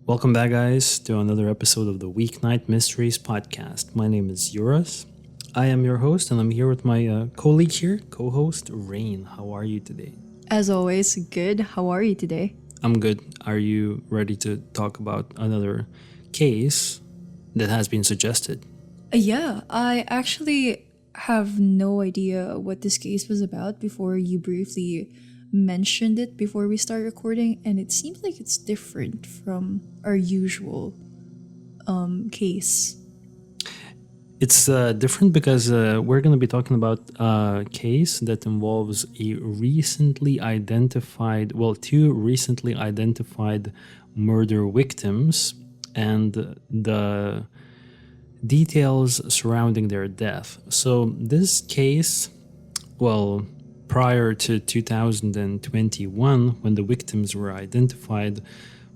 Welcome back, guys, to another episode of the Weeknight Mysteries podcast. My name is Yuras. I am your host, and I'm here with my colleague here, co-host Rain. How are you today? As always, good. How are you today? I'm good. Are you ready to talk about another case that has been suggested? Yeah, I actually have no idea what this case was about before you briefly mentioned it before we start recording, and it seems like it's different from our usual case. It's different because we're going to be talking about a case that involves two recently identified murder victims and the details surrounding their death. So this case, prior to 2021, when the victims were identified,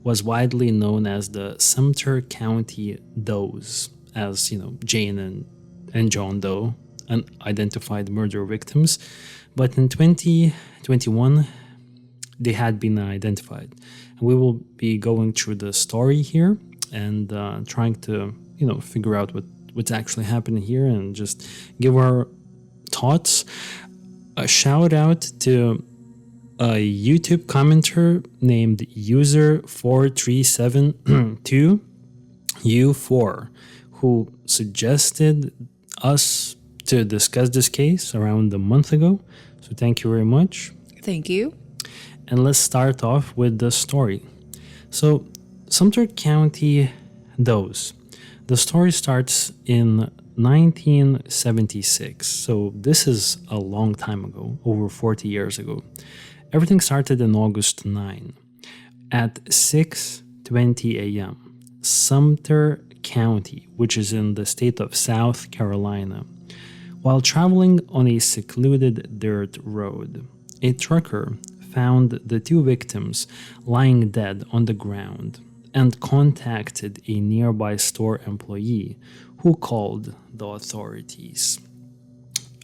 was widely known as the Sumter County Does, as Jane and John Doe, unidentified murder victims. But in 2021, they had been identified. And we will be going through the story here and trying to figure out what's actually happening here and just give our thoughts. A shout out to a YouTube commenter named user4372U4 who suggested us to discuss this case around a month ago. So thank you very much. Thank you. And let's start off with the story. So Sumter County Does. The story starts in 1976. So this is a long time ago, over 40 years ago. Everything started in August 9. At 6:20 a.m., Sumter County, which is in the state of South Carolina, while traveling on a secluded dirt road, a trucker found the two victims lying dead on the ground and contacted a nearby store employee who called the authorities.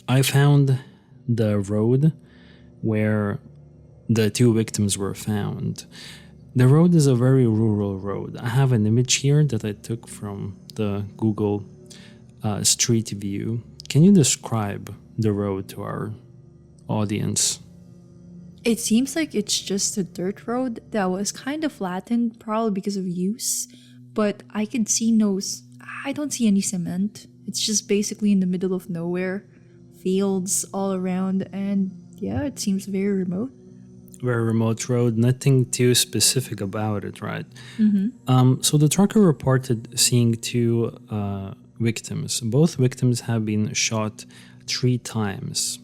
I found the road where the two victims were found. The road is a very rural road. I have an image here that I took from the Google Street View. Can you describe the road to our audience? It seems like it's just a dirt road that was kind of flattened, probably because of use, but I don't see any cement. It's just basically in the middle of nowhere, fields all around, and yeah, it seems very remote. Very remote road, nothing too specific about it, right? Mm-hmm. So the trucker reported seeing two victims. Both victims have been shot 3 times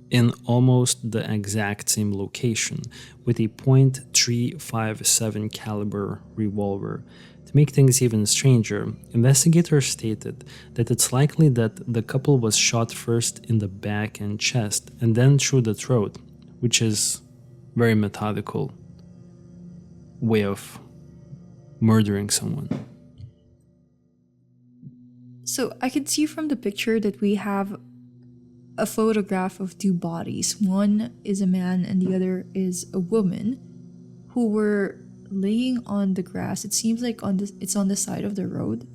in almost the exact same location with a .357 caliber revolver. To make things even stranger, investigators stated that it's likely that the couple was shot first in the back and chest and then through the throat, which is very methodical way of murdering someone. So I can see from the picture that we have a photograph of two bodies. One is a man and the other is a woman who were laying on the grass. It seems like it's on the side of the road,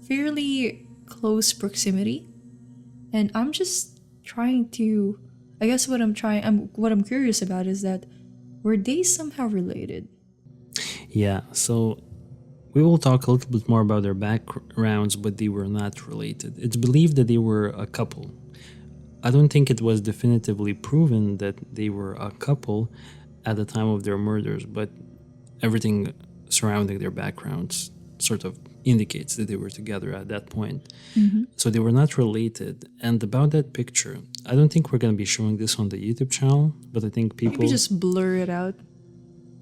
fairly close proximity. And I'm just trying to, I guess what I'm curious about is that were they somehow related? Yeah, so we will talk a little bit more about their backgrounds, but they were not related. It's believed that they were a couple. I don't think it was definitively proven that they were a couple at the time of their murders, but everything surrounding their backgrounds sort of indicates that they were together at that point. Mm-hmm. So they were not related. And about that picture, I don't think we're going to be showing this on the YouTube channel, but I think people... Maybe just blur it out.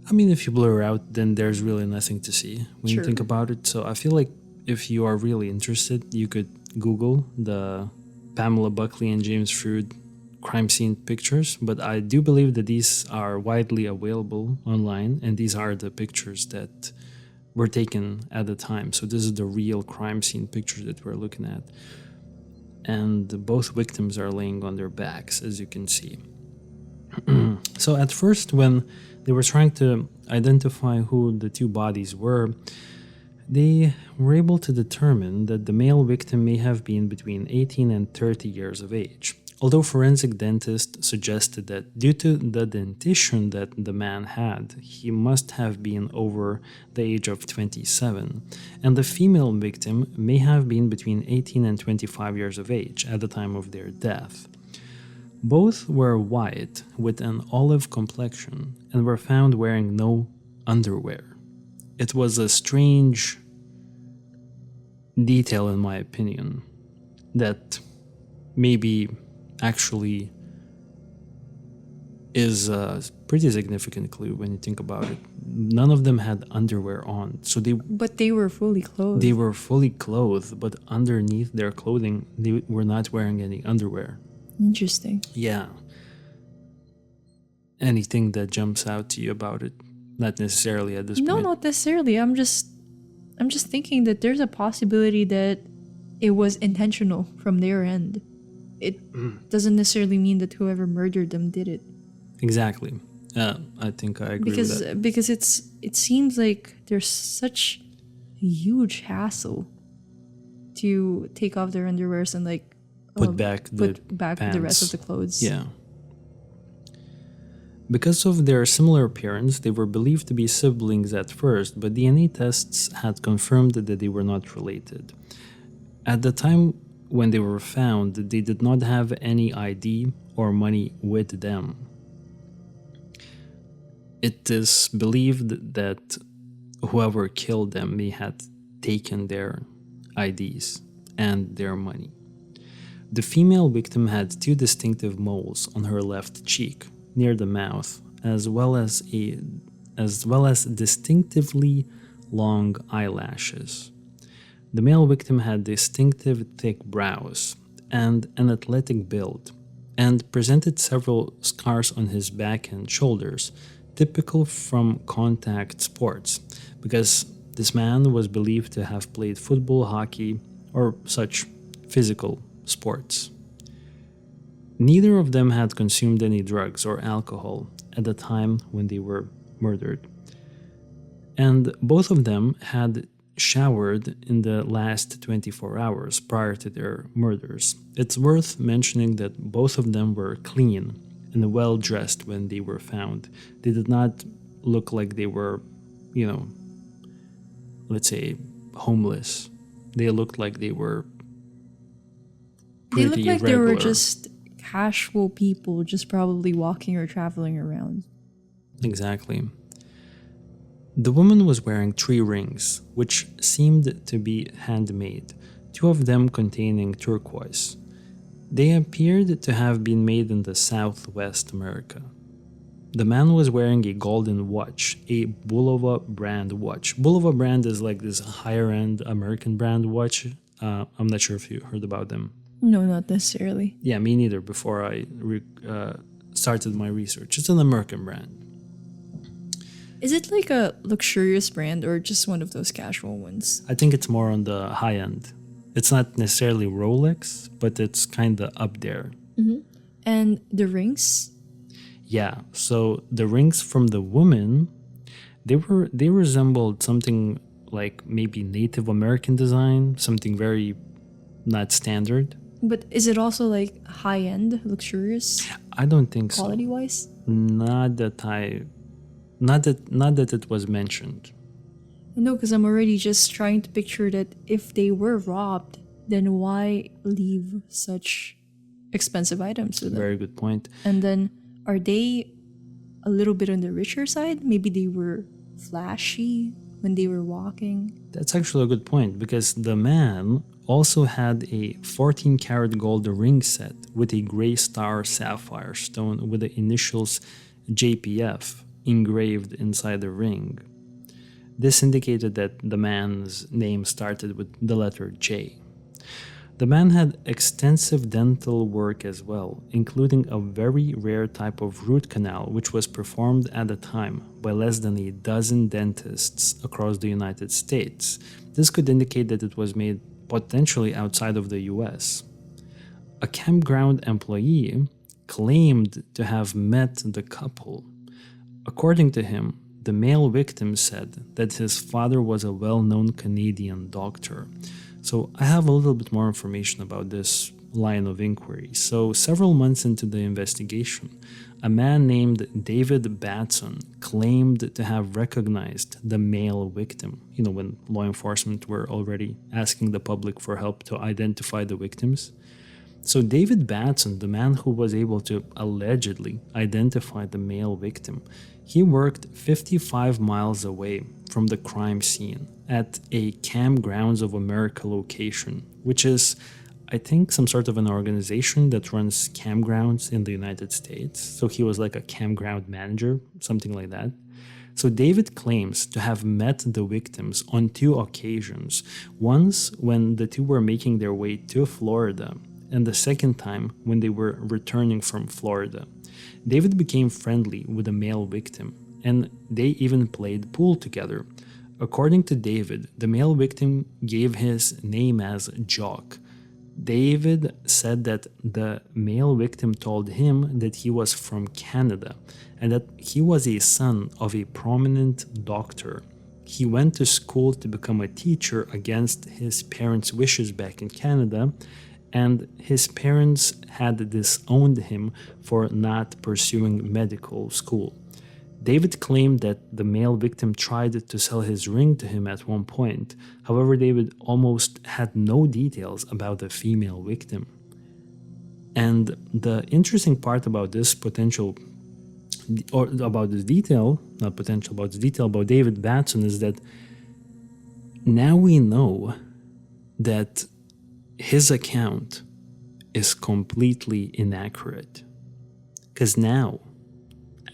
I mean, if you blur out, then there's really nothing to see when you think about it. So I feel like if you are really interested, you could Google the Pamela Buckley and James Freud crime scene pictures, but I do believe that these are widely available online, and these are the pictures that were taken at the time. So this is the real crime scene picture that we're looking at. And both victims are laying on their backs, as you can see. So at first, when they were trying to identify who the two bodies were. They were able to determine that the male victim may have been between 18 and 30 years of age. Although forensic dentists suggested that due to the dentition that the man had, he must have been over the age of 27, and the female victim may have been between 18 and 25 years of age at the time of their death. Both were white with an olive complexion and were found wearing no underwear. It was a strange detail, in my opinion, that maybe actually is a pretty significant clue when you think about it. None of them had underwear on, But they were fully clothed. they were fully clothed, but underneath their clothing, they were not wearing any underwear. Interesting. Yeah. Anything that jumps out to you about it? Not necessarily at this No, point. not necessarily. I'm just thinking that there's a possibility that it was intentional from their end. It doesn't necessarily mean that whoever murdered them did it. Exactly. I think I agree with that. Because it seems like there's such a huge hassle to take off their underwears and like Put back the rest of pants. the clothes. Yeah. Because of their similar appearance, they were believed to be siblings at first, but DNA tests had confirmed that they were not related. At the time when they were found, they did not have any ID or money with them. It is believed that whoever killed them may have taken their IDs and their money. The female victim had two distinctive moles on her left cheek, near the mouth, as well as distinctively long eyelashes. The male victim had distinctive thick brows and an athletic build, and presented several scars on his back and shoulders, typical from contact sports, because this man was believed to have played football, hockey, or such physical sports. Neither of them had consumed any drugs or alcohol at the time when they were murdered, and both of them had showered in the last 24 hours prior to their murders. It's worth mentioning that both of them were clean and well dressed when they were found. They did not look like they were, let's say, homeless. They looked like they were They pretty looked like they were regular. just casual people, just probably walking or traveling around. Exactly. The woman was wearing 3 rings, which seemed to be handmade, 2 of them containing turquoise. They appeared to have been made in the Southwest America. The man was wearing a golden watch, a Bulova brand watch. Bulova brand is like this higher-end American brand watch. I'm not sure if you heard about them. No, not necessarily. Yeah, me neither, before I started my research. It's an American brand. Is it like a luxurious brand or just one of those casual ones? I think it's more on the high end. It's not necessarily Rolex, but it's kind of up there. And the rings? Yeah, so the rings from the woman, they resembled something like maybe Native American design, something very not standard. But is it also like high-end, luxurious, I don't think so. quality-wise? Not that it was mentioned. No, because I'm already just trying to picture that if they were robbed, then why leave such expensive items with them? Very good point. And then are they a little bit on the richer side? Maybe they were flashy when they were walking. That's actually a good point, because the man also had a 14-karat gold ring set with a gray star sapphire stone with the initials JPF engraved inside the ring. This indicated that the man's name started with the letter J. The man had extensive dental work as well, including a very rare type of root canal which was performed at the time by less than a dozen dentists across the United States. This could indicate that it was made potentially outside of the US. A campground employee claimed to have met the couple According to him, the male victim said that his father was a well-known Canadian doctor. So I have a little bit more information about this line of inquiry. So several months into the investigation, a man named David Batson claimed to have recognized the male victim, when law enforcement were already asking the public for help to identify the victims. So David Batson, the man who was able to allegedly identify the male victim, he worked 55 miles away from the crime scene at a Campgrounds of America location, which is, I think, some sort of an organization that runs campgrounds in the United States. So he was like a campground manager, something like that. So David claims to have met the victims on 2 occasions, once when the two were making their way to Florida, and the second time when they were returning from Florida. David became friendly with the male victim, and they even played pool together. According to David, the male victim gave his name as Jock. David said that the male victim told him that he was from Canada and that he was a son of a prominent doctor. He went to school to become a teacher against his parents' wishes back in Canada, and his parents had disowned him for not pursuing medical school. David claimed that the male victim tried to sell his ring to him at one point. However, David almost had no details about the female victim. And the interesting part about this potential, or about this detail, not potential, about the detail about David Batson is that now we know that his account is completely inaccurate. Because now,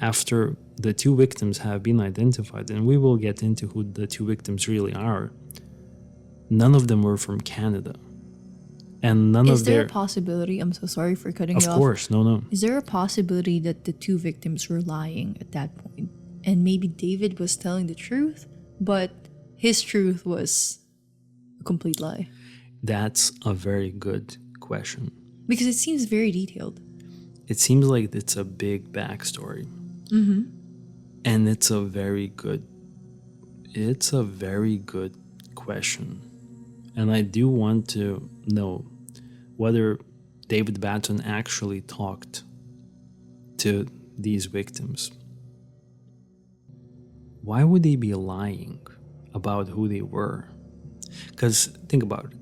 after the 2 victims have been identified, and we will get into who the 2 victims really are, none of them were from Canada. And none Is of there their... a possibility, I'm so sorry for cutting Of you off. course, no. Is there a possibility that the 2 victims were lying at that point? And maybe David was telling the truth, but his truth was a complete lie? That's a very good question. Because it seems very detailed. It seems like it's a big backstory. Mm-hmm. And it's a very good question. And I do want to know whether David Batson actually talked to these victims. Why would they be lying about who they were? Because think about it.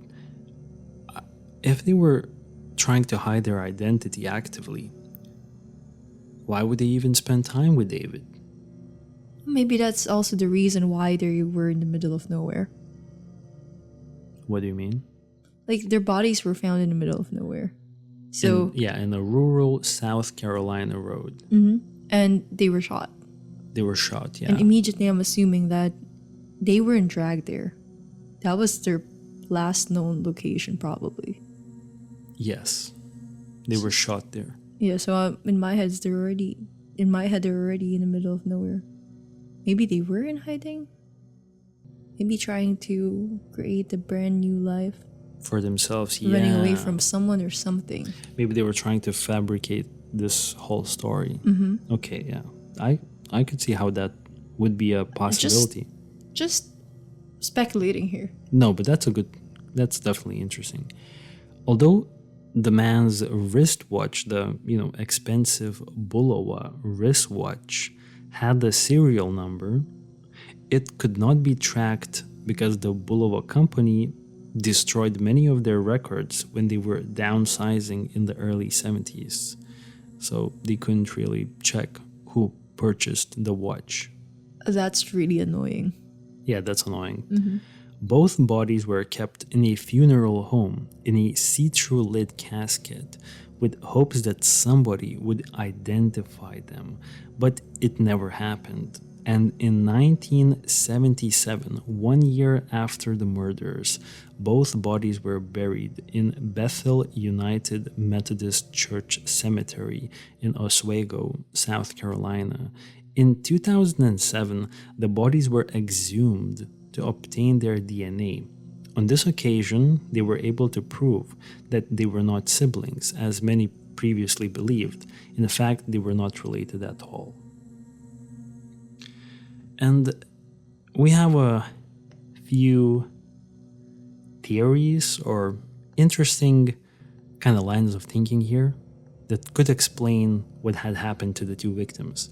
If they were trying to hide their identity actively, why would they even spend time with David? Maybe that's also the reason why they were in the middle of nowhere. What do you mean? Like, their bodies were found in the middle of nowhere. So in a rural South Carolina road. Mm-hmm. And they were shot. They were shot, yeah. And immediately I'm assuming that they weren't dragged there. That was their last known location, probably. Yes. They were shot there. Yeah, so in my head they're already in the middle of nowhere. Maybe they were in hiding. Maybe trying to create a brand new life. For themselves, yeah. Running away from someone or something. Maybe they were trying to fabricate this whole story. Mm-hmm. Okay, yeah. I could see how that would be a possibility. Just speculating here. No, but that's definitely interesting. Although the man's wristwatch, the expensive Bulova wristwatch, had the serial number, it could not be tracked because the Bulova company destroyed many of their records when they were downsizing in the early 70s. So they couldn't really check who purchased the watch. That's really annoying. Yeah, that's annoying. Mm-hmm. Both bodies were kept in a funeral home in a see-through lid casket with hopes that somebody would identify them, but it never happened. And in 1977, 1 year after the murders, both bodies were buried in Bethel United Methodist Church Cemetery in Oswego, South Carolina. In 2007, the bodies were exhumed to obtain their DNA. On this occasion, they were able to prove that they were not siblings, as many previously believed. In fact, they were not related at all. And we have a few theories or interesting kind of lines of thinking here that could explain what had happened to the two victims.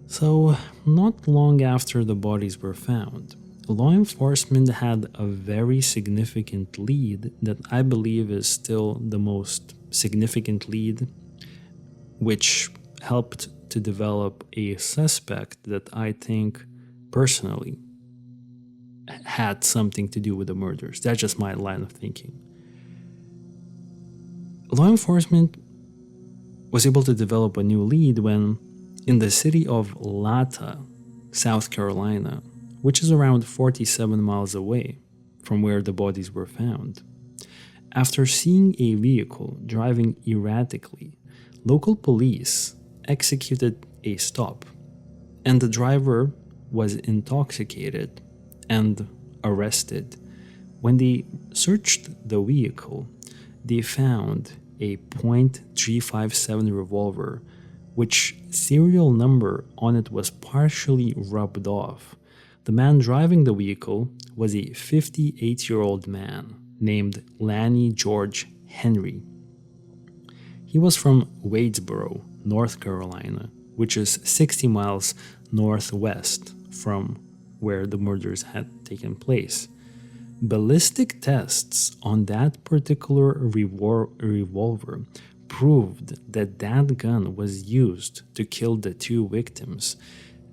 So, not long after the bodies were found, law enforcement had a very significant lead that I believe is still the most significant lead, which helped to develop a suspect that I think personally had something to do with the murders. That's just my line of thinking. Law enforcement was able to develop a new lead when, in the city of Lata, South Carolina, which is around 47 miles away from where the bodies were found, after seeing a vehicle driving erratically, local police executed a stop, and the driver was intoxicated and arrested. When they searched the vehicle, they found a .357 revolver, which serial number on it was partially rubbed off. The man driving the vehicle was a 58-year-old man named Lany George Henry. He was from Wadesboro, North Carolina, which is 60 miles northwest from where the murders had taken place. Ballistic tests on that particular revolver proved that that gun was used to kill the two victims.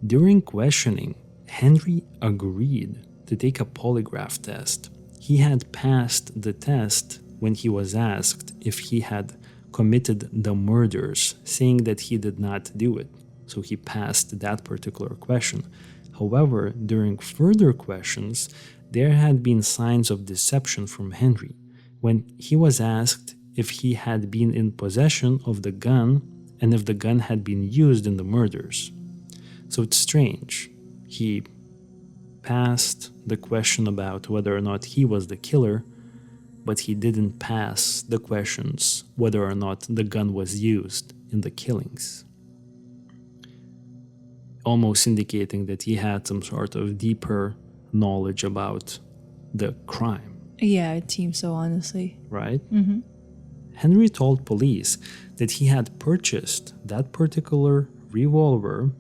During questioning, Henry agreed to take a polygraph test. He had passed the test when he was asked if he had committed the murders, saying that he did not do it. So he passed that particular question. However, during further questions, there had been signs of deception from Henry when he was asked if he had been in possession of the gun and if the gun had been used in the murders. So it's strange. He passed the question about whether or not he was the killer, but he didn't pass the questions whether or not the gun was used in the killings, almost indicating that he had some sort of deeper knowledge about the crime. Yeah, it seems so, honestly. Right? Mm-hmm. Henry told police that he had purchased that particular revolver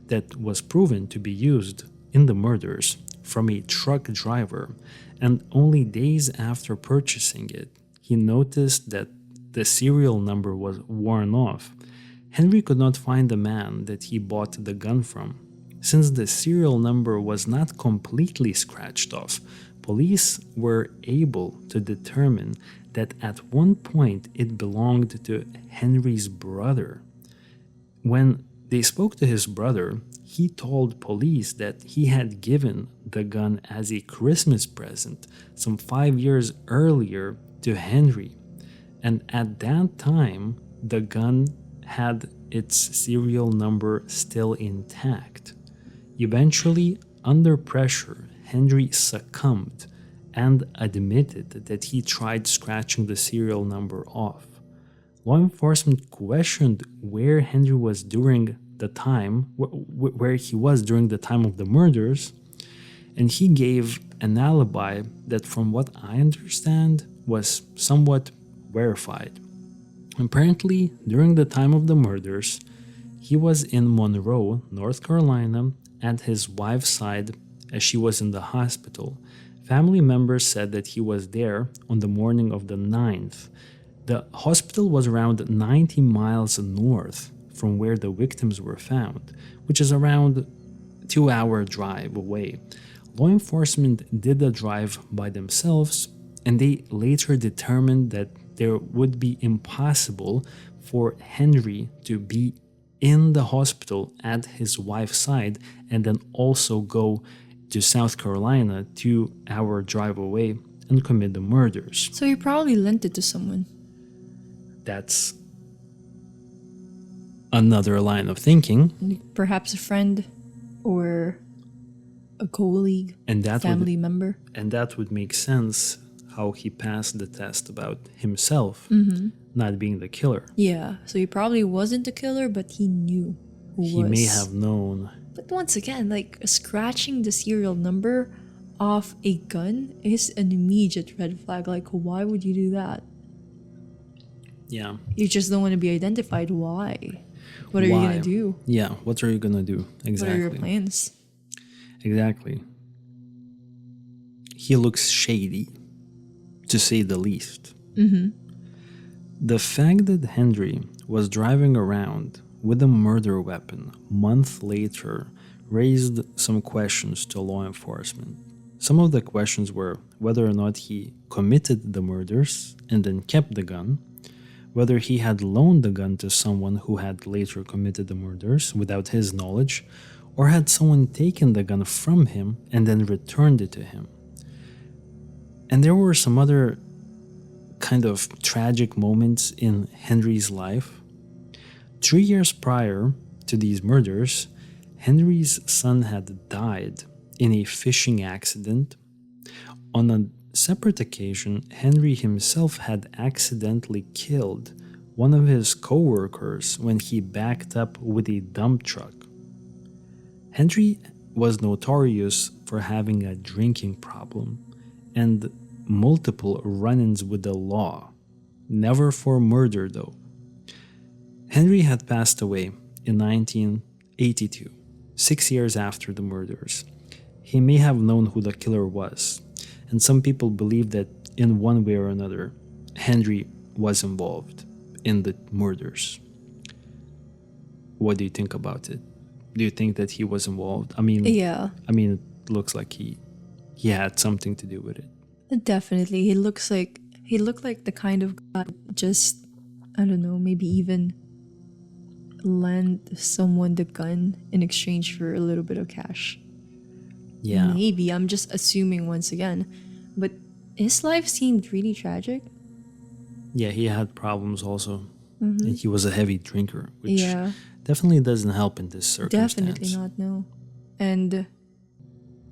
that was proven to be used in the murders from a truck driver, and only days after purchasing it, he noticed that the serial number was worn off. Henry could not find the man that he bought the gun from. Since the serial number was not completely scratched off, police were able to determine that at one point it belonged to Henry's brother. When they spoke to his brother, he told police that he had given the gun as a Christmas present some 5 years earlier to Henry, and at that time the gun had its serial number still intact. Eventually, under pressure, Henry succumbed and admitted that he tried scratching the serial number off. Law enforcement questioned where Henry was during the time, where he was during the time of the murders, and he gave an alibi that, from what I understand, was somewhat verified. Apparently, during the time of the murders, he was in Monroe, North Carolina, at his wife's side as she was in the hospital. Family members said that he was there on the morning of the 9th. The hospital was around 90 miles north from where the victims were found, which is around a 2-hour drive away. Law enforcement did the drive by themselves, and they later determined that there would be impossible for Henry to be in the hospital at his wife's side and then also go to South Carolina, 2-hour drive away, and commit the murders. So he probably lent it to someone. That's another line of thinking. Perhaps a friend or a colleague, and that family member. And that would make sense how he passed the test about himself not being the killer. Yeah, so he probably wasn't the killer, but he knew who was. He may have known But once again, like scratching the serial number off a gun is an immediate red flag. Like, why would you do that? Yeah. You just don't want to be identified. Why? What are you Why? gonna do? Yeah, what are you gonna do? Exactly. What are your plans? Exactly. He looks shady, to say the least. The fact that Henry was driving around with a murder weapon months later raised some questions to law enforcement. Some of the questions were whether or not he committed the murders and then kept the gun, whether he had loaned the gun to someone who had later committed the murders without his knowledge, or had someone taken the gun from him and then returned it to him. And there were some other kind of tragic moments in Henry's life. 3 years prior to these murders, Henry's son had died in a fishing accident. On a separate occasion, Henry himself had accidentally killed one of his co-workers when he backed up with a dump truck. Henry was notorious for having a drinking problem and multiple run-ins with the law. Never for murder, though. Henry had passed away in 1982, 6 years after the murders. He may have known who the killer was, and some people believe that in one way or another, Henry was involved in the murders. What do you think about it? Do you think that he was involved? Yeah, it looks like he had something to do with it. definitely. He looked like the kind of guy just, I don't know, maybe even lend someone the gun in exchange for a little bit of cash. Yeah. Maybe, I'm just assuming once again. But his life seemed really tragic. Yeah, he had problems also. And he was a heavy drinker, which Yeah, definitely doesn't help in this circumstance. definitely not, no. And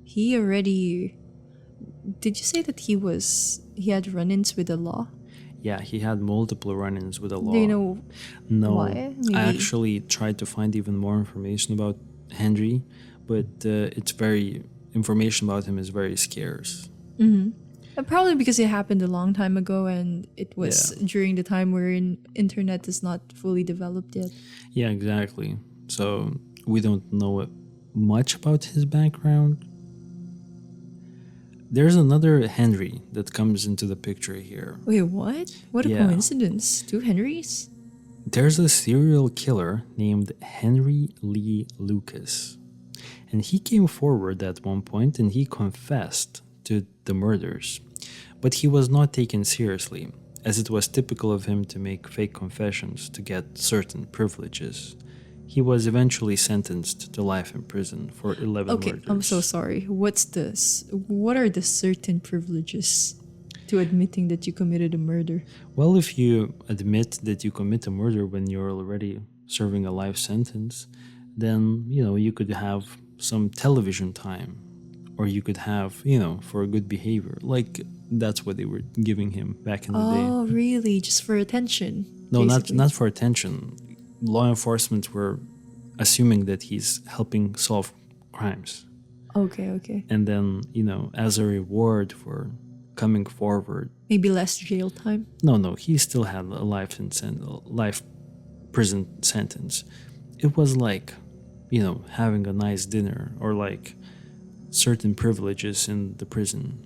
he already... Did you say that he had run-ins with the law? Yeah, he had multiple run-ins with the law. Do you know No, why? Maybe. I actually tried to find even more information about Henry, but information about him is very scarce. Probably because it happened a long time ago and it was Yeah. during the time wherein internet is not fully developed yet. Yeah, exactly. So we don't know much about his background. There's another Henry that comes into the picture here. Wait, what? What a Yeah. coincidence. 2 Henrys? There's a serial killer named Henry Lee Lucas. And he came forward at one point and he confessed to the murders. But he was not taken seriously, as it was typical of him to make fake confessions to get certain privileges. He was eventually sentenced to life in prison for 11 Okay, murders. I'm so sorry. What's this? What are the certain privileges to admitting that you committed a murder? Well, if you admit that you commit a murder when you're already serving a life sentence, then, you could have some television time, or you could have, for good behavior. Like, that's what they were giving him back in the day. Oh, really? Just for attention? No, basically. not for attention. Law enforcement were assuming that he's helping solve crimes. Okay. And then, as a reward for coming forward. Maybe less jail time? No, he still had a life prison sentence. It was like, having a nice dinner or like certain privileges in the prison.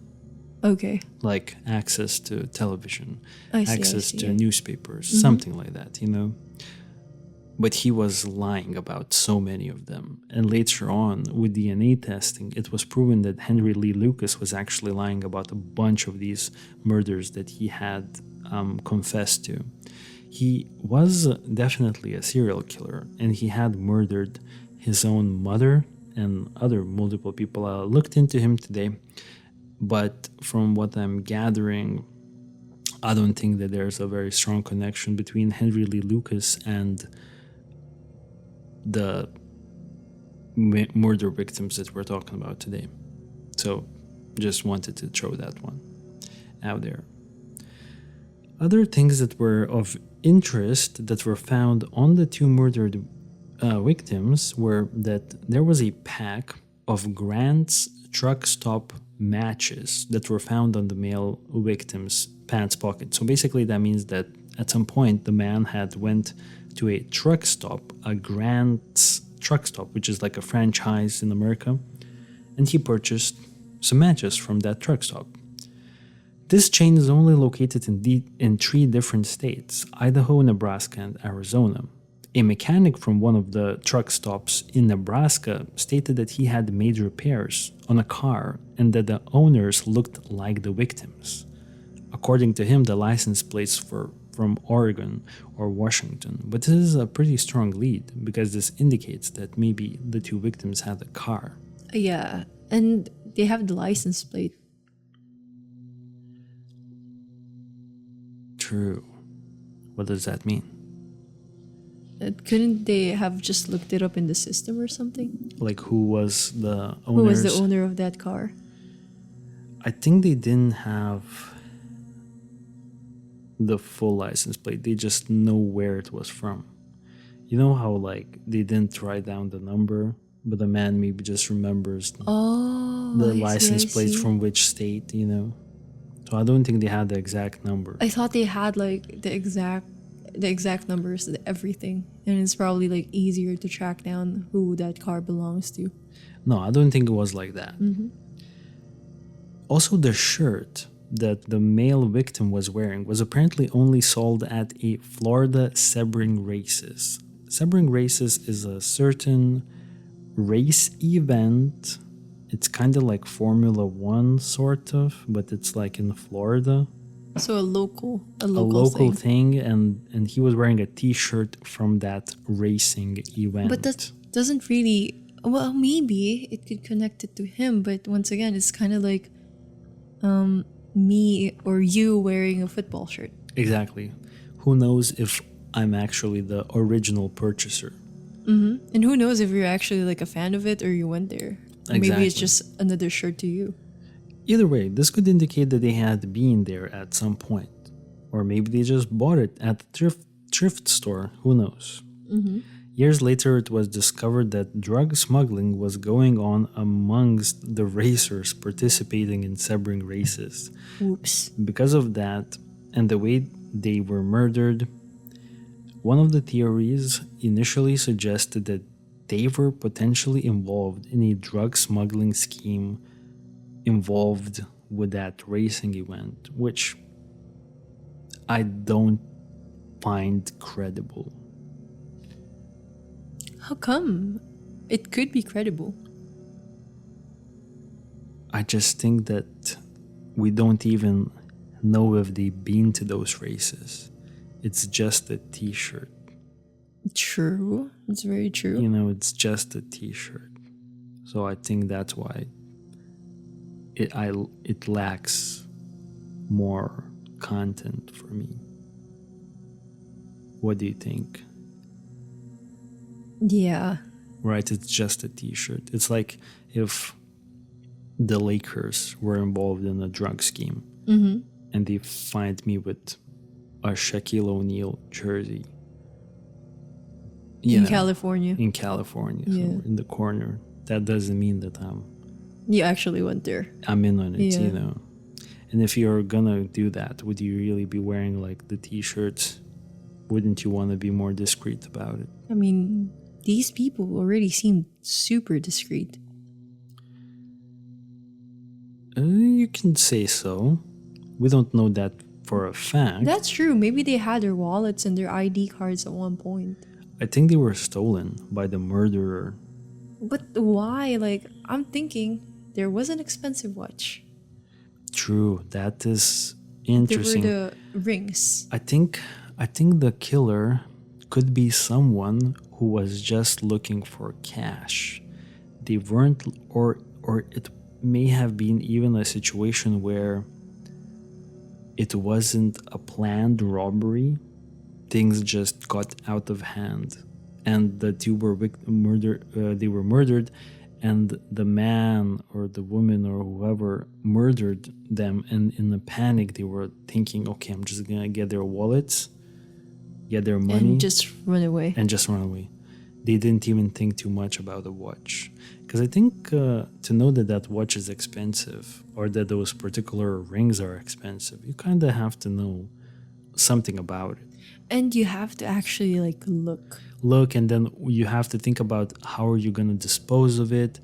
Okay. Like access to television, I see, access to yeah. newspapers, something like that, But he was lying about so many of them. And later on, with DNA testing, it was proven that Henry Lee Lucas was actually lying about a bunch of these murders that he had confessed to. He was definitely a serial killer, and he had murdered his own mother and other multiple people. I looked into him today, but from what I'm gathering, I don't think that there's a very strong connection between Henry Lee Lucas and the murder victims that we're talking about today. So just wanted to throw that one out there. Other things that were of interest that were found on the 2 murdered victims were that there was a pack of Grant's truck stop matches that were found on the male victim's pants pocket. So basically that means that at some point the man had went to a truck stop, a Grant's truck stop, which is like a franchise in America, and he purchased some matches from that truck stop. This chain is only located in 3 different states: Idaho, Nebraska, and Arizona. A mechanic from one of the truck stops in Nebraska stated that he had made repairs on a car and that the owners looked like the victims. According to him, the license plates were from Oregon or Washington, but this is a pretty strong lead because this indicates that maybe the 2 victims had a car. Yeah, and they have the license plate. True. What does that mean? Couldn't they have just looked it up in the system or something? Like who was the owners? Who was the owner of that car? I think they didn't have the full license plate. They just know where it was from. You know how like they didn't write down the number, but the man maybe just remembers the license plates from which state, you know? So I don't think they had the exact number. I thought they had like the exact numbers of everything, and it's probably like easier to track down who that car belongs to. No, I don't think it was like that. Also, the shirt that the male victim was wearing was apparently only sold at a Florida Sebring Races. Sebring Races is a certain race event. It's kind of like Formula One, sort of, but it's like in Florida. So a local thing, and he was wearing a T-shirt from that racing event. But that doesn't really. Well, maybe it could connect it to him, but once again, it's kind of like me or you wearing a football shirt. Exactly. Who knows if I'm actually the original purchaser? And who knows if you're actually like a fan of it or you went there. Exactly. Maybe it's just another shirt to you. Either way, this could indicate that they had been there at some point. Or maybe they just bought it at the thrift store. Who knows? Years later, it was discovered that drug smuggling was going on amongst the racers participating in Sebring races. Oops. Because of that, and the way they were murdered, one of the theories initially suggested that they were potentially involved in a drug smuggling scheme involved with that racing event, which I don't find credible. How come? It could be credible. I just think that we don't even know if they've been to those races. It's just a T-shirt. True. It's very true. You know, it's just a T-shirt. So I think that's why it lacks more content for me. What do you think? Yeah. Right, it's just a T-shirt. It's like if the Lakers were involved in a drug scheme and they find me with a Shaquille O'Neal jersey. In California. In California, Yeah. so in the corner. That doesn't mean that You actually went there. I'm in on it, Yeah. you know. And if you're gonna do that, would you really be wearing like the T-shirts? Wouldn't you want to be more discreet about it? I mean, these people already seem super discreet. You can say so. We don't know that for a fact. That's true. Maybe they had their wallets and their ID cards at one point. I think they were stolen by the murderer. But why? Like, I'm thinking there was an expensive watch. True, that is There interesting. were the rings. I think the killer could be someone who was just looking for cash. They weren't, or it may have been even a situation where it wasn't a planned robbery. Things just got out of hand, and the two were they were murdered, and the man or the woman or whoever murdered them, and in the panic they were thinking, okay, I'm just gonna get their wallets, get their money, And just run away. and just run away. they didn't even think too much about the watch. Because I think to know that that watch is expensive or that those particular rings are expensive, you kind of have to know something about it. And you have to actually like Look, and then you have to think about how are you going to dispose of it.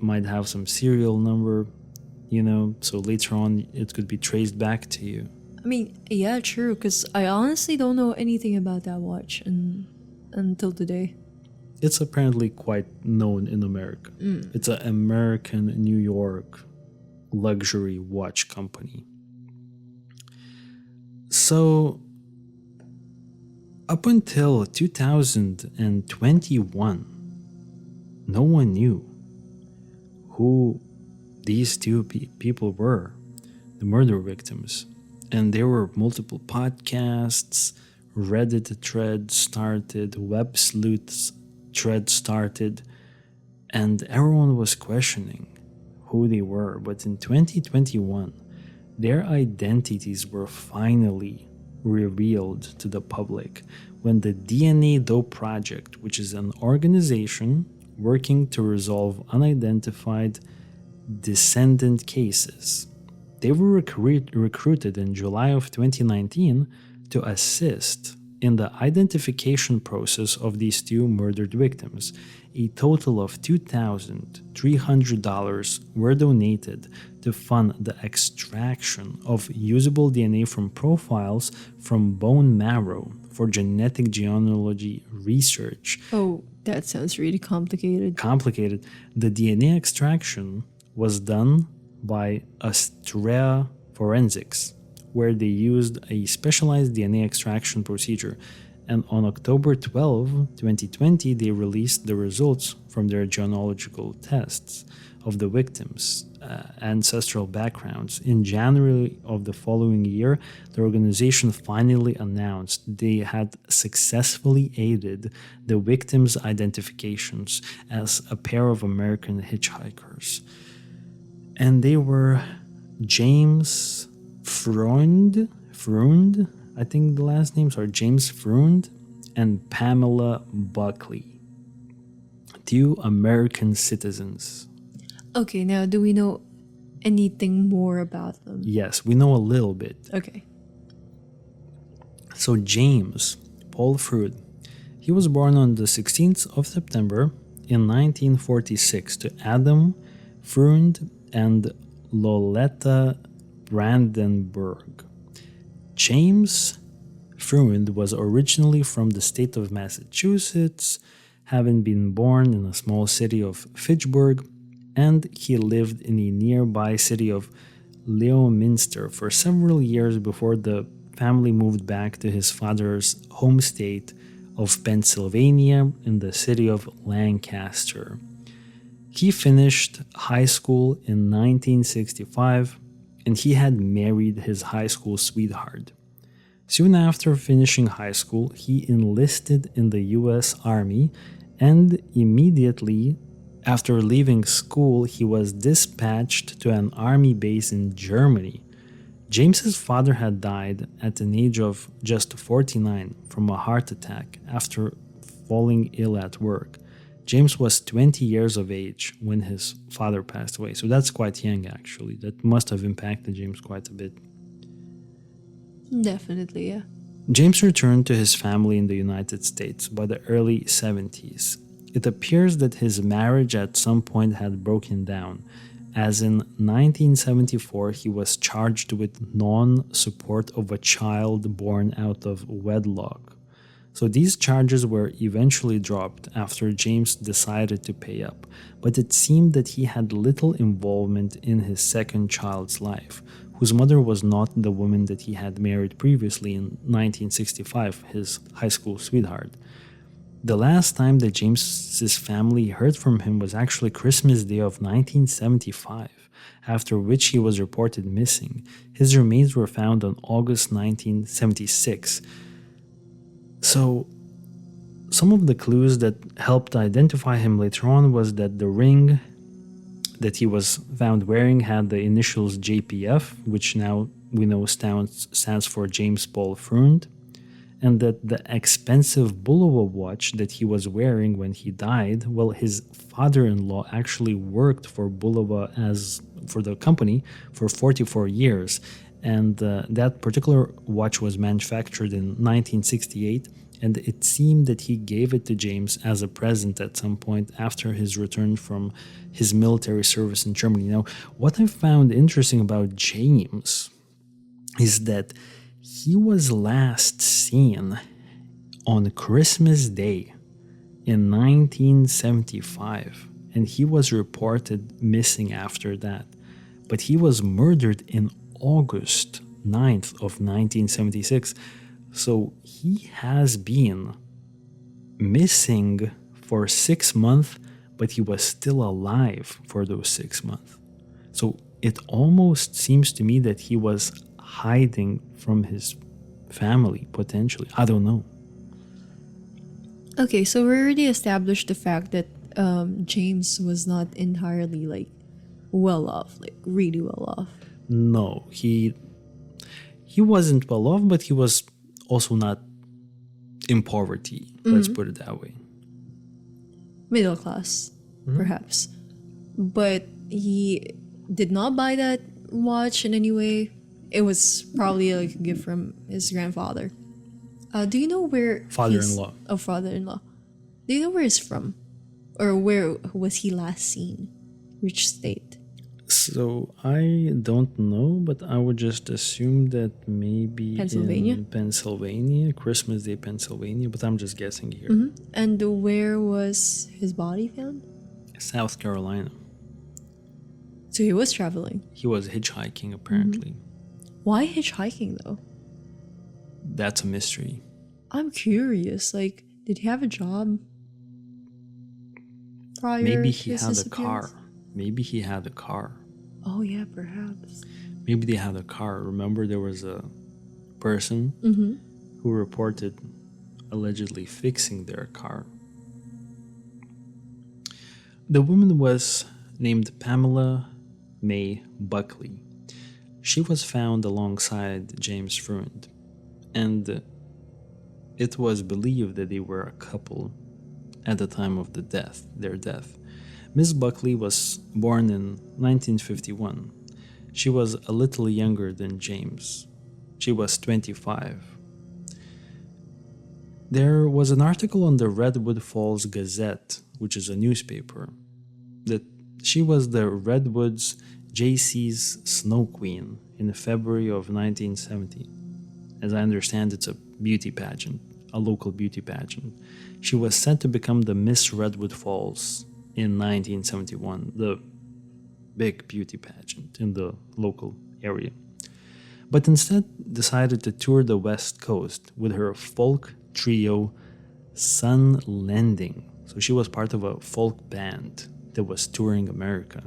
Might have some serial number, so later on it could be traced back to you. I mean, yeah, true, because I honestly don't know anything about that watch until today. It's apparently quite known in America. It's an American New York luxury watch company. So, up until 2021, no one knew who these two people were, the murder victims. And there were multiple podcasts, Reddit threads started, web sleuths thread started, and everyone was questioning who they were. But in 2021, their identities were finally revealed to the public when the DNA Dope Project, which is an organization working to resolve unidentified descendant cases, they were recruited in July of 2019 to assist in the identification process of these two murdered victims. A total of $2,300 were donated to fund the extraction of usable DNA from profiles from bone marrow for genetic genealogy research. Oh, that sounds really complicated. The DNA extraction was done by Ossuary Forensics, where they used a specialized DNA extraction procedure. And on October 12, 2020, they released the results from their genealogical tests of the victims' ancestral backgrounds. In January of the following year, the organization finally announced they had successfully aided the victims' identifications as a pair of American hitchhikers. And they were James Freund, I think the last names are James Freund and Pamela Buckley, two American citizens. Okay, now do we know anything more about them? Yes, we know a little bit. Okay. So James Paul Freund, he was born on the 16th of September in 1946 to Adam Freund and Loletta Brandenburg. James Freund was originally from the state of Massachusetts, having been born in a small city of Fitchburg, and he lived in a nearby city of Leominster for several years before the family moved back to his father's home state of Pennsylvania in the city of Lancaster. He finished high school in 1965, and he had married his high school sweetheart. Soon after finishing high school, he enlisted in the U.S. Army, and immediately after leaving school, he was dispatched to an army base in Germany. James's father had died at an age of just 49 from a heart attack after falling ill at work. James was 20 years of age when his father passed away, so that's quite young actually. That must have impacted James quite a bit. Definitely, yeah. James returned to his family in the United States by the early 70s. It appears that his marriage at some point had broken down, as in 1974 he was charged with non-support of a child born out of wedlock. So these charges were eventually dropped after James decided to pay up, but it seemed that he had little involvement in his second child's life, whose mother was not the woman that he had married previously in 1965, his high school sweetheart. The last time that James's family heard from him was actually Christmas Day of 1975, after which he was reported missing. His remains were found on August 1976. So, some of the clues that helped identify him later on was that the ring that he was found wearing had the initials JPF, which now we know stands for James Paul Freund, and that the expensive Bulova watch that he was wearing when he died, well, his father-in-law actually worked for Bulova for the company for 44 years, and that particular watch was manufactured in 1968, and it seemed that he gave it to James as a present at some point after his return from his military service in Germany. Now, what I found interesting about James is that he was last seen on Christmas Day in 1975, and he was reported missing after that. But he was murdered in August 9th of 1976, so he has been missing for 6 months, but he was still alive for those 6 months. So it almost seems to me that he was hiding from his family, potentially. I don't know. Okay, so we already established the fact that James was not entirely like well off, like really well off. No, he wasn't well off, but he was also not in poverty. Let's put it that way. Middle class, perhaps. But he did not buy that watch in any way. It was probably like a gift from his grandfather. Do you know where Father-in-law. Father-in-law. Do you know where he's from? Or where was he last seen? Which state? So I don't know, but I would just assume that maybe Pennsylvania? in Pennsylvania, Christmas Day, Pennsylvania, but I'm just guessing here. And where was his body found? South Carolina. So he was traveling. He was hitchhiking, apparently. Why hitchhiking though? That's a mystery. I'm curious. Like, did he have a job prior Maybe to he his had a disappearance? car. Maybe he had a car. Oh yeah, perhaps. Maybe they had a car. Remember, there was a person who reported allegedly fixing their car. The woman was named Pamela May Buckley. She was found alongside James Freund, and it was believed that they were a couple at the time of their death. Miss Buckley was born in 1951. She was a little younger than James. She was 25. There was an article on the Redwood Falls Gazette, which is a newspaper, that she was the Redwoods JC's Snow Queen in February of 1970. As I understand, it's a beauty pageant, a local beauty pageant. She was set to become the Miss Redwood Falls in 1971, the big beauty pageant in the local area. But instead decided to tour the West Coast with her folk trio Sun Lending. So she was part of a folk band that was touring America.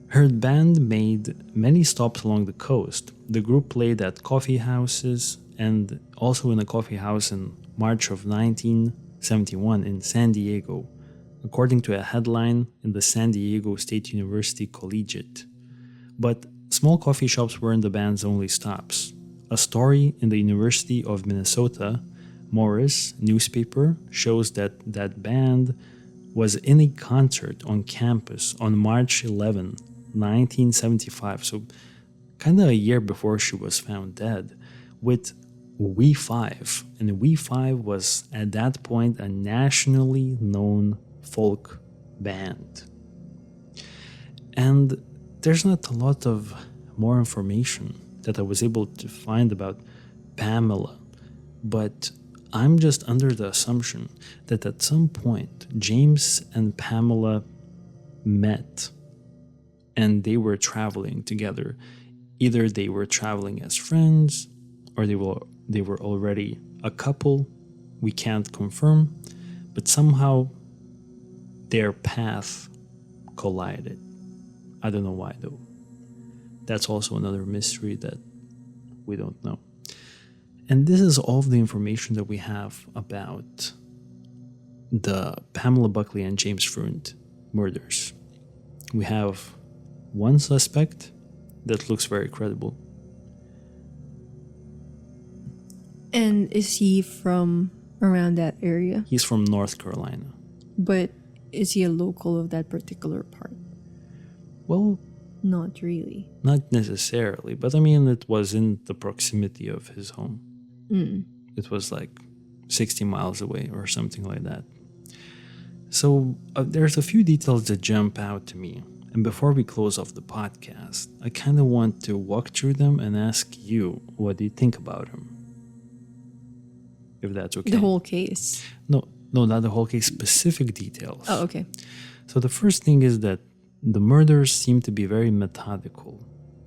Her band made many stops along the coast. The group played at coffee houses and also in a coffee house in March of 1971 in San Diego, according to a headline in the San Diego State University Collegiate. But small coffee shops weren't the band's only stops. A story in the University of Minnesota Morris newspaper shows that that band was in a concert on campus on March 11, 1975, so kind of a year before she was found dead, with We5. And We5 was at that point a nationally known folk band. And there's not a lot of more information that I was able to find about Pamela, but I'm just under the assumption that at some point James and Pamela met and they were traveling together. Either they were traveling as friends or they were already a couple. We can't confirm, but somehow their path collided. I don't know why though. That's also another mystery that we don't know. And this is all of the information that we have about the Pamela Buckley and James Freund murders. We have one suspect that looks very credible. And is he from around that area? He's from North Carolina. But is he a local of that particular part? Well, Not really. not necessarily, but I mean, it was in the proximity of his home. It was like 60 miles away or something like that. So there's a few details that jump out to me. And before we close off the podcast, I kind of want to walk through them and ask you, what do you think about him? If that's okay. The whole case. No, not the whole case, specific details. Oh, okay. So the first thing is that the murders seem to be very methodical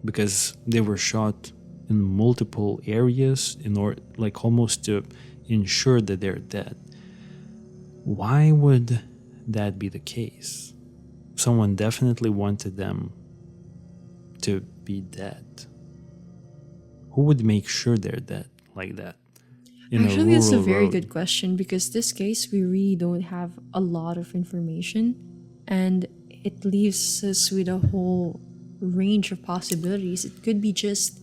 because they were shot in multiple areas in order, like almost to ensure that they're dead. Why would that be the case? Someone definitely wanted them to be dead. Who would make sure they're dead like that? Actually, it's a very road? good question because this case, we really don't have a lot of information and it leaves us with a whole range of possibilities. It could be just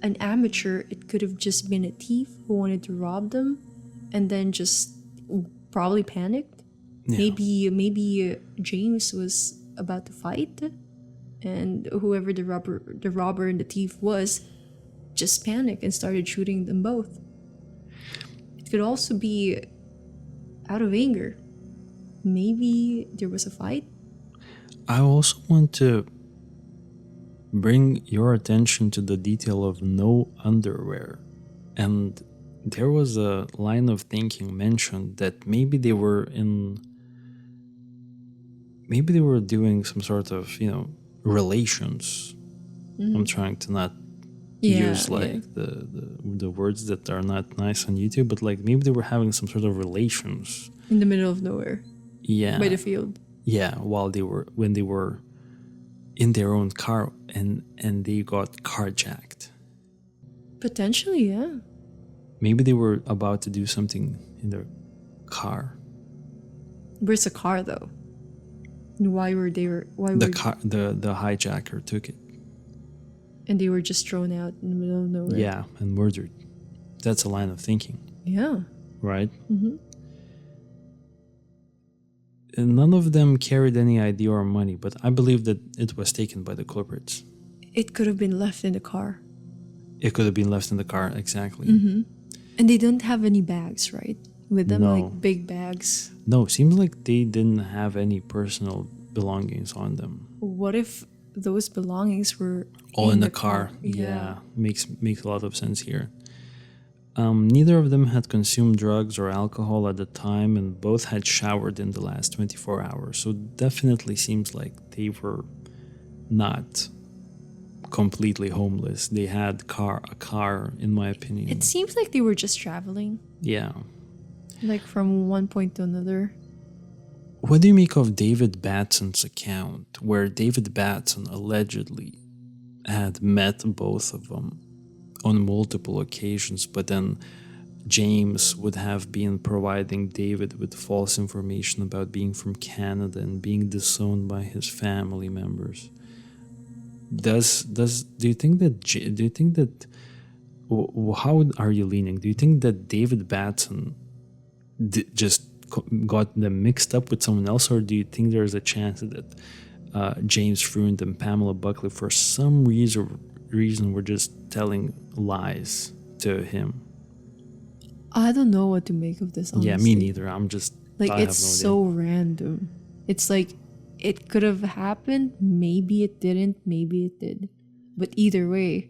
an amateur, it could have just been a thief who wanted to rob them and then just probably panicked. Yeah. Maybe James was about to fight and whoever the robber and the thief was just panicked and started shooting them both. It could also be out of anger. Maybe there was a fight. I also want to bring your attention to the detail of no underwear. And there was a line of thinking mentioned that maybe they were doing some sort of, relations. I'm trying to not use the words that are not nice on YouTube, but like maybe they were having some sort of relations in the middle of nowhere. Yeah. By the field. Yeah, when they were in their own car and they got carjacked. Potentially, yeah. Maybe they were about to do something in their car. Where's the car though? And the hijacker took it. And they were just thrown out in the middle of nowhere. Yeah, and murdered. That's a line of thinking. Yeah. Right? Mm-hmm. And none of them carried any ID or money, but I believe that it was taken by the culprits. It could have been left in the car. It could have been left in the car, exactly. Mm-hmm. And they don't have any bags, right? With them, No. like big bags. No, seems like they didn't have any personal belongings on them. What if those belongings were all in the car? Yeah, makes a lot of sense here. Neither of them had consumed drugs or alcohol at the time, and both had showered in the last 24 hours. So definitely seems like they were not completely homeless. They had a car, in my opinion. It seems like they were just traveling. Yeah. Like from one point to another. What do you make of David Batson's account, where David Batson allegedly had met both of them on multiple occasions, but then James would have been providing David with false information about being from Canada and being disowned by his family members? Do you think that how are you leaning? Do you think that David Batson just got them mixed up with someone else, or do you think there's a chance that James Freund and Pamela Buckley, for some reason, were just telling lies to him? I don't know what to make of this, honestly. Yeah, me neither. I'm just like, I it's have no so random. It's like it could have happened, maybe it didn't, maybe it did, but either way,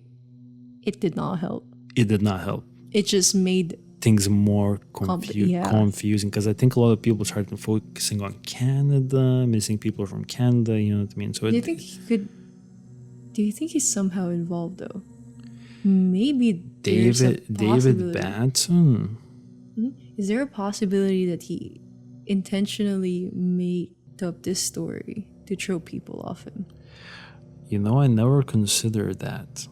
it did not help. It did not help. It just made things more confusing, because I think a lot of people started focusing on Canada, missing people from Canada, you know what I mean? So do you think he's somehow involved though? Maybe David Batson? Is there a possibility that he intentionally made up this story to throw people off him? I never considered that,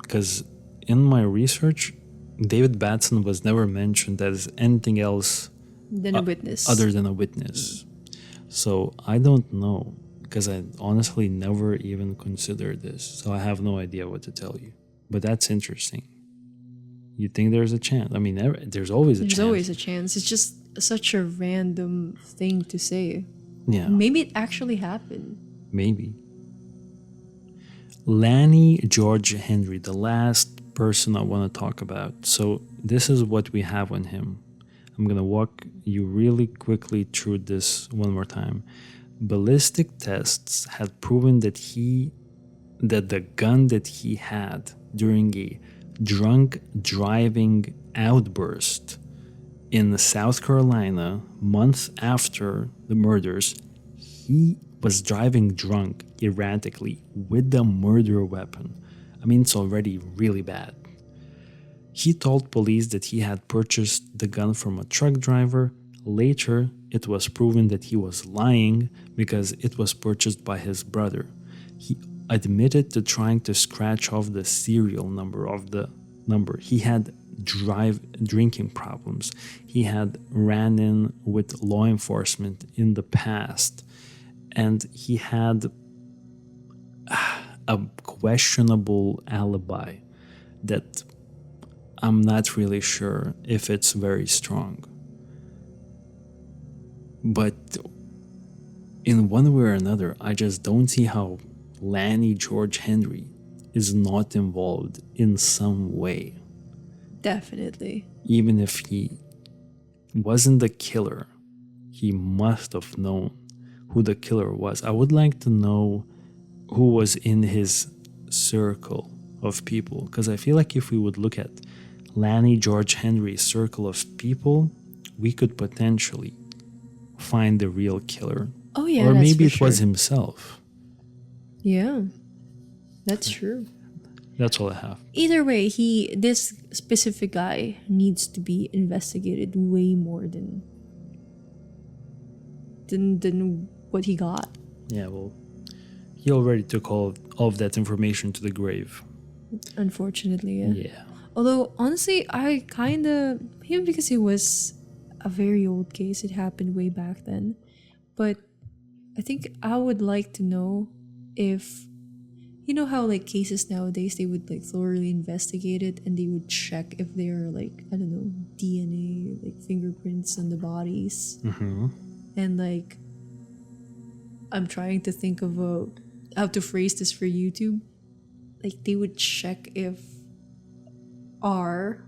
because in my research, David Batson was never mentioned as anything else than a witness. Other than a witness. So I don't know, because I honestly never even considered this. So I have no idea what to tell you. But that's interesting. You think there's a chance? I mean, there's always a chance. There's always a chance. It's just such a random thing to say. Yeah, Maybe it actually happened. maybe. Lany George Henry, the last person I want to talk about. So this is what we have on him. I'm going to walk you really quickly through this one more time. Ballistic tests had proven that the gun that he had during a drunk driving outburst in South Carolina months after the murders, he was driving drunk erratically with the murder weapon. I mean, it's already really bad. He told police that he had purchased the gun from a truck driver. Later, it was proven that he was lying because it was purchased by his brother. He admitted to trying to scratch off the serial number of the number. He had drinking problems. He had ran in with law enforcement in the past. And he had a questionable alibi that I'm not really sure if it's very strong. But in one way or another, I just don't see how Lany George Henry is not involved in some way. Definitely. Even if he wasn't the killer, he must have known who the killer was. I would like to know who was in his circle of people, because I feel like if we would look at Lany George Henry's circle of people, we could potentially find the real killer. Oh yeah, or that's maybe for it was sure. himself. Yeah, that's true. That's all I have. Either way, this specific guy needs to be investigated way more than what he got. Yeah, well, he already took all of that information to the grave. Unfortunately, yeah. Yeah. Although honestly, I kind of maybe because it was a very old case, it happened way back then. But I think I would like to know if you know how like cases nowadays they would like thoroughly investigate it and they would check if there are like I don't know DNA like fingerprints on the bodies and like I'm trying to think of how to phrase this for YouTube. Like they would check if R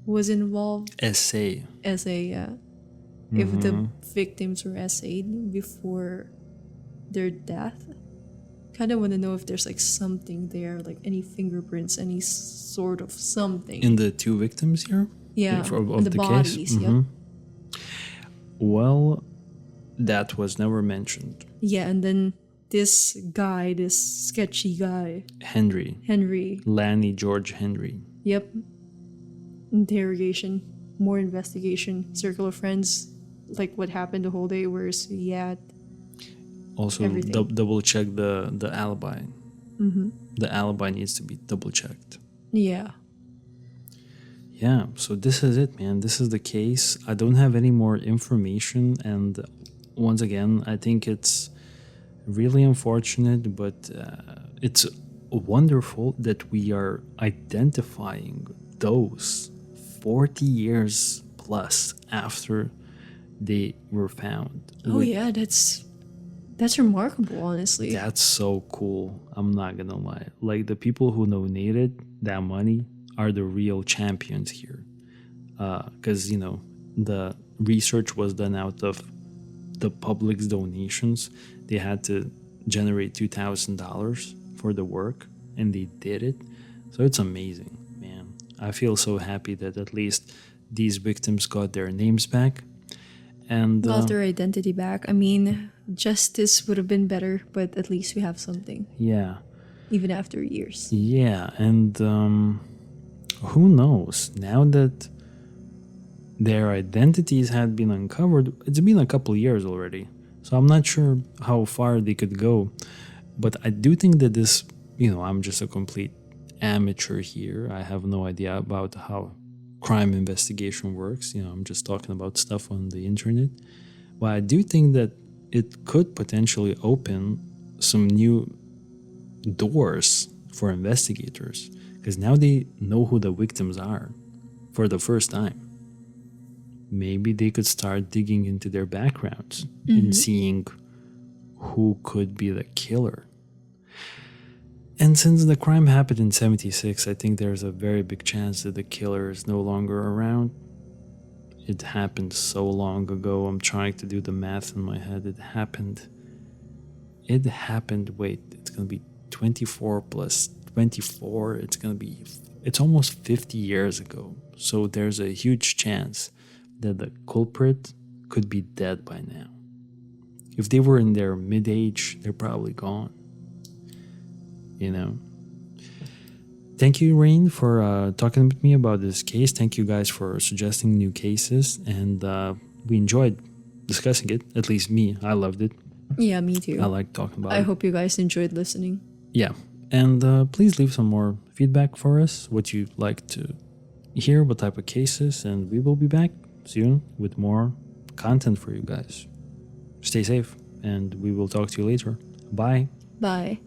was involved. SA. Yeah. If the victims were SA'd before their death. Kind of want to know if there's like something there, like any fingerprints, any sort of something. In the two victims here? Yeah, Of in the the bodies, case? yep. Well, that was never mentioned. Yeah, and then this guy, this sketchy guy, Henry. Lany George Henry. Yep. Interrogation, more investigation, circle of friends, like what happened the whole day, where's he at? Also, double check the alibi. The alibi needs to be double checked. Yeah. Yeah, so this is it, man. This is the case. I don't have any more information. And once again, I think it's really unfortunate, but it's wonderful that we are identifying those 40 years plus after they were found. Oh, yeah, that's remarkable, honestly. That's so cool. I'm not gonna lie. Like the people who donated that money are the real champions here. Because, you know, the research was done out of the public's donations. They had to generate $2,000 for the work, and they did it. So it's amazing, man. I feel so happy that at least these victims got their names back. And got their identity back. I mean, justice would have been better, but at least we have something. Yeah. Even after years. Yeah, and who knows? Now that their identities had been uncovered, it's been a couple years already. So I'm not sure how far they could go. But I do think that this, you know, I'm just a complete amateur here. I have no idea about how crime investigation works. You know, I'm just talking about stuff on the internet. But I do think that it could potentially open some new doors for investigators, because now they know who the victims are. for the first time. Maybe they could start digging into their backgrounds and seeing who could be the killer. And since the crime happened in 76, I think there's a very big chance that the killer is no longer around. It happened so long ago. I'm trying to do the math in my head. It happened, wait, it's going to be 24 plus 24. It's almost 50 years ago. So there's a huge chance that the culprit could be dead by now. If they were in their mid-age, they're probably gone. You know? Thank you, Rain, for talking with me about this case. Thank you guys for suggesting new cases. And we enjoyed discussing it. At least me. I loved it. Yeah, me too. I like talking about it. I hope you guys enjoyed listening. Yeah. And please leave some more feedback for us. What you'd like to hear, what type of cases. And we will be back soon with more content for you guys. Stay safe. And we will talk to you later. Bye. Bye.